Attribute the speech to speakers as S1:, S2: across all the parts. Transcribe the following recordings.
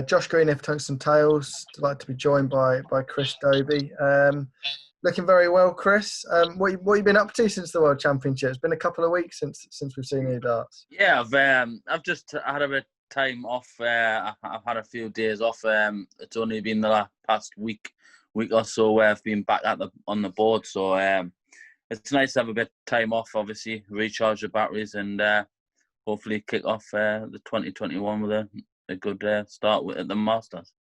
S1: Josh Green of Tungsten Tales. Delighted to be joined by Chris Dobey. Looking very well, Chris. What you been up to since the World Championship? It's been a couple of weeks since we've seen you darts.
S2: Yeah, I've just had a bit of time off. I've had a few days off. It's only been the past week or so where I've been back on the board. So it's nice to have a bit of time off. Obviously, recharge the batteries and hopefully kick off the 2021 with a good start at the Masters.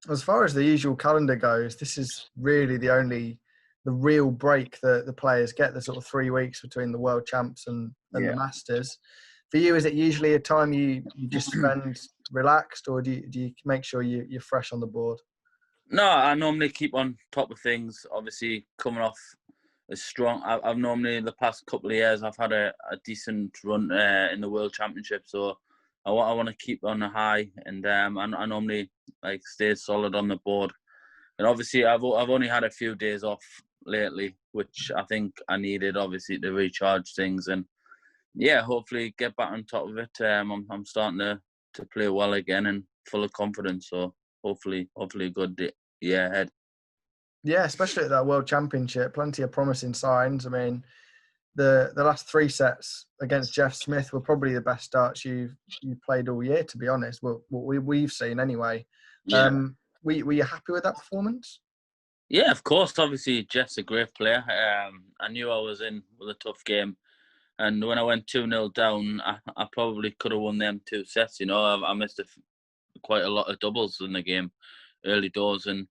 S1: As far as the usual calendar goes, this is really the real break that the players get, the sort of 3 weeks between the World Champs and the Masters. For you, is it usually a time you just spend relaxed, or do you make sure you're fresh on the board?
S2: No, I normally keep on top of things. Obviously, coming off as strong, I've normally the past couple of years I've had a decent run in the World Championship, so I want to keep on a high, and I normally stay solid on the board. And obviously, I've only had a few days off lately, which I think I needed, obviously, to recharge things, and hopefully get back on top of it. I'm starting to play well again and full of confidence, so hopefully a good year ahead.
S1: Yeah, especially at that World Championship, plenty of promising signs. I mean, the last 3 sets against Jeff Smith were probably the best darts you played all year, to be honest. What we've seen anyway.
S2: Yeah.
S1: Were you happy with that performance?
S2: Yeah, of course. Obviously, Jeff's a great player. I knew I was in with a tough game, and when I went 2-0 down, I probably could have won them 2 sets. You know, I missed quite a lot of doubles in the game, early doors, and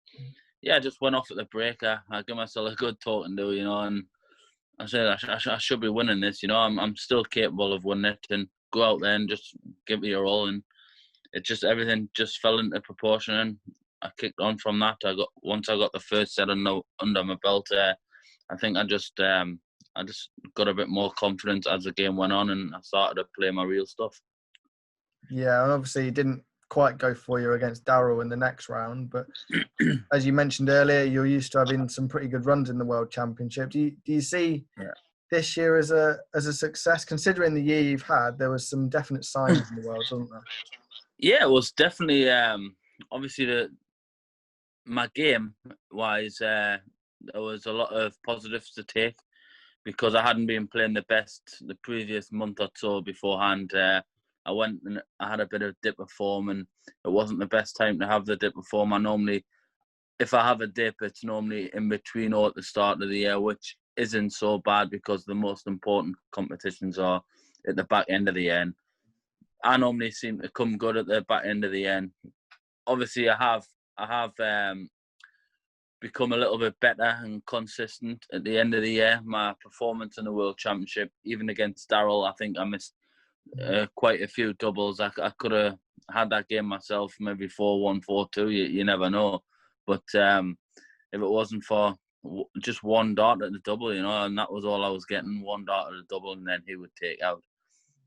S2: I just went off at the break. I gave myself a good talking to, you know, and I said I should be winning this. You know, I'm still capable of winning it, and go out there and just give it your all. And it just everything just fell into proportion, and I kicked on from that. Once I got the first set under my belt, I think I just got a bit more confidence as the game went on, and I started to play my real stuff.
S1: Yeah, and obviously it didn't quite go for you against Darryl in the next round, but as you mentioned earlier, you're used to having some pretty good runs in the World Championship. Do you see this year as a success, considering the year you've had? There was some definite signs in the world, wasn't there?
S2: Yeah, it was definitely obviously my game wise, there was a lot of positives to take because I hadn't been playing the best the previous month or so beforehand. I went and I had a bit of dip of form, and it wasn't the best time to have the dip of form. I normally, if I have a dip, it's normally in between or at the start of the year, which isn't so bad because the most important competitions are at the back end of the year. And I normally seem to come good at the back end of the year. And obviously, I have become a little bit better and consistent at the end of the year. My performance in the World Championship, even against Darryl, I think I missed quite a few doubles. I could have had that game myself, maybe 4-1, 4-2. You never know. But if it wasn't for just one dart at the double, you know, and that was all I was getting, one dart at the double, and then he would take out.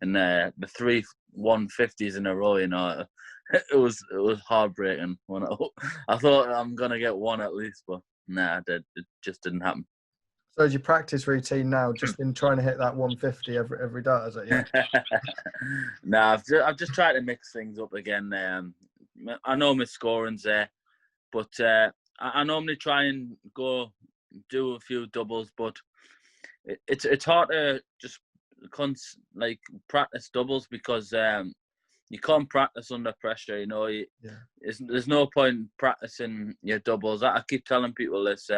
S2: And the 3 150s in a row, you know, it was heartbreaking. When I thought I'm gonna get one at least, but nah, it just didn't happen.
S1: So is your practice routine now just been trying to hit that 150 every dart, is it? Yeah.
S2: Nah, I've just tried to mix things up again. I know my scoring's there, but I normally try and go do a few doubles, but it's hard to just practice doubles because you can't practice under pressure. You know, there's no point practicing your doubles. I keep telling people this.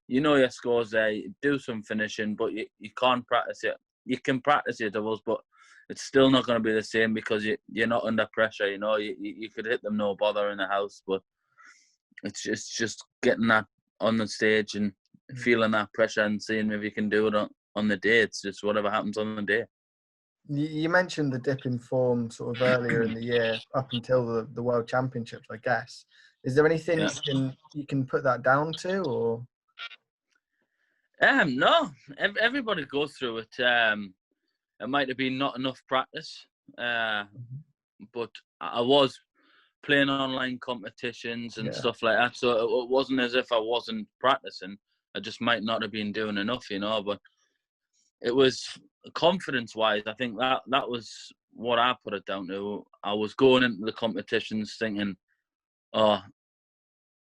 S2: You know your scores there. You do some finishing, but you can't practice it. You can practice your doubles, but it's still not going to be the same because you're not under pressure. You know, you could hit them no bother in the house, but it's just getting that on the stage and feeling that pressure and seeing if you can do it on the day. It's just whatever happens on the day.
S1: You mentioned the dip in form sort of earlier in the year up until the World Championships, I guess. Is there anything you can put that down to, or?
S2: No, everybody goes through it. It might have been not enough practice, but I was playing online competitions and stuff like that, so it wasn't as if I wasn't practicing. I just might not have been doing enough, you know. But it was confidence-wise, I think that was what I put it down to. I was going into the competitions thinking, oh,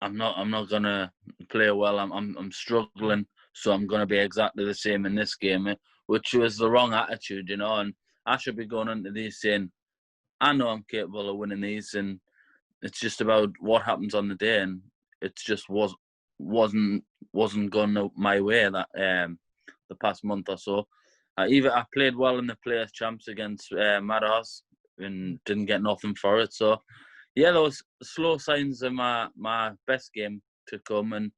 S2: I'm not gonna play well. I'm struggling, so I'm gonna be exactly the same in this game, which was the wrong attitude, And I should be going into these saying, I know I'm capable of winning these, and it's just about what happens on the day, and it just wasn't going my way that the past month or so. I played well in the Players Champs against Madras and didn't get nothing for it. So yeah, those slow signs of my best game to come, and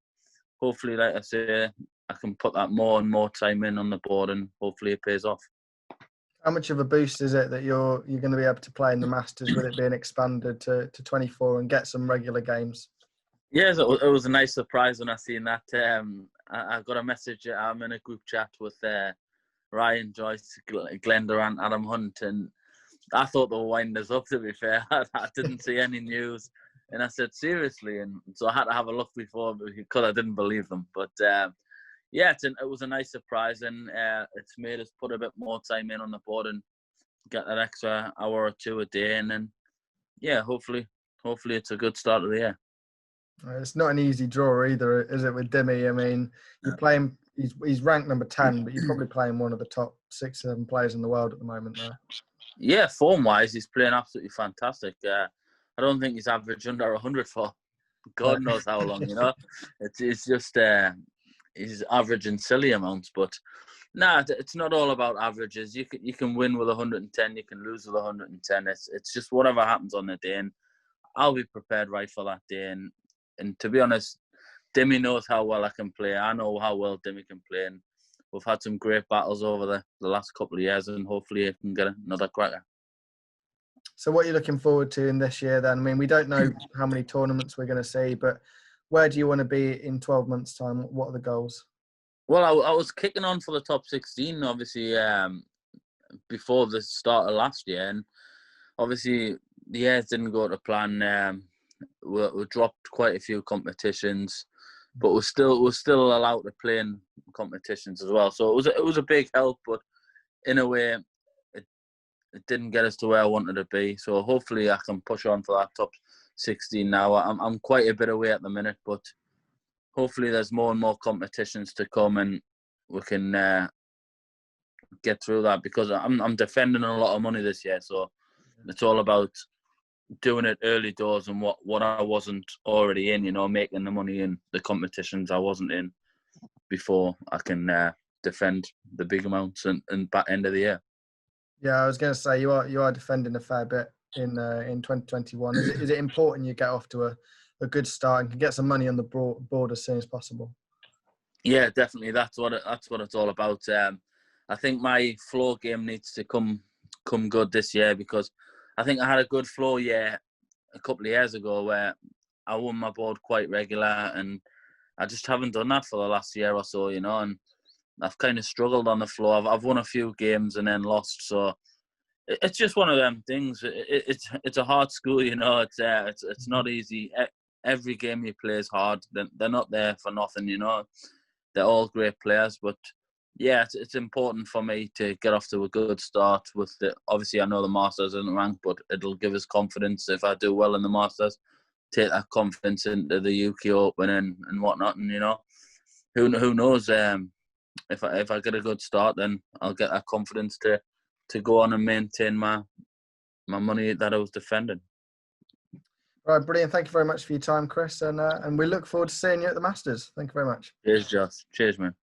S2: hopefully, like I say, I can put that more and more time in on the board, and hopefully it pays off.
S1: How much of a boost is it that you're going to be able to play in the Masters with it being expanded to 24 and get some regular games?
S2: Yes, it was a nice surprise when I seen that. I got a message. I'm in a group chat with Ryan, Joyce, Glenn Durant, Adam Hunt, and I thought they were winding us up, to be fair. I didn't see any news. And I said, seriously? And so I had to have a look before because I didn't believe them. But yeah, it was a nice surprise, and it's made us put a bit more time in on the board and get that extra hour or two a day. And then, yeah, hopefully it's a good start of the year.
S1: It's not an easy draw either, is it, with Dimmy? I mean, you play him, he's ranked number 10, but you're probably playing one of the top 6 or 7 players in the world at the moment there.
S2: Yeah, form-wise, he's playing absolutely fantastic. I don't think he's averaged under 100 for God knows how long, It's just he's averaging silly amounts, but it's not all about averages. You can win with 110, you can lose with 110. It's just whatever happens on the day, and I'll be prepared right for that day. And to be honest, Dimmy knows how well I can play. I know how well Dimmy can play, and we've had some great battles over the last couple of years, and hopefully I can get another cracker.
S1: So what are you looking forward to in this year then? I mean, we don't know how many tournaments we're going to see, but where do you want to be in 12 months' time? What are the goals?
S2: Well, I was kicking on for the top 16, obviously, before the start of last year, and obviously the years didn't go to plan. We dropped quite a few competitions, but we're still allowed to play in competitions as well. So it was a big help, but in a way, it didn't get us to where I wanted to be. So hopefully I can push on for that top 16 now. I'm quite a bit away at the minute, but hopefully there's more and more competitions to come, and we can get through that, because I'm defending a lot of money this year. So it's all about doing it early doors and what I wasn't already in, making the money in the competitions I wasn't in before I can defend the big amounts and back end of the year.
S1: Yeah, I was going to say you are defending a fair bit in 2021. Is it important you get off to a good start and can get some money on the board as soon as possible?
S2: Yeah, definitely. That's what it's all about. I think my floor game needs to come good this year, because I think I had a good floor year a couple of years ago where I won my board quite regular, and I just haven't done that for the last year or so, and I've kind of struggled on the floor. I've won a few games and then lost, so it's just one of them things. It's a hard school, it's not easy. Every game you play is hard. They're not there for nothing, They're all great players, but yeah, it's important for me to get off to a good start with obviously I know the Masters isn't ranked, but it'll give us confidence if I do well in the Masters, take that confidence into the UK Open and whatnot, and who knows, if I get a good start, then I'll get that confidence to go on and maintain my money that I was defending.
S1: Right, brilliant. Thank you very much for your time, Chris, and we look forward to seeing you at the Masters. Thank you very much.
S2: Cheers, Josh. Cheers, man.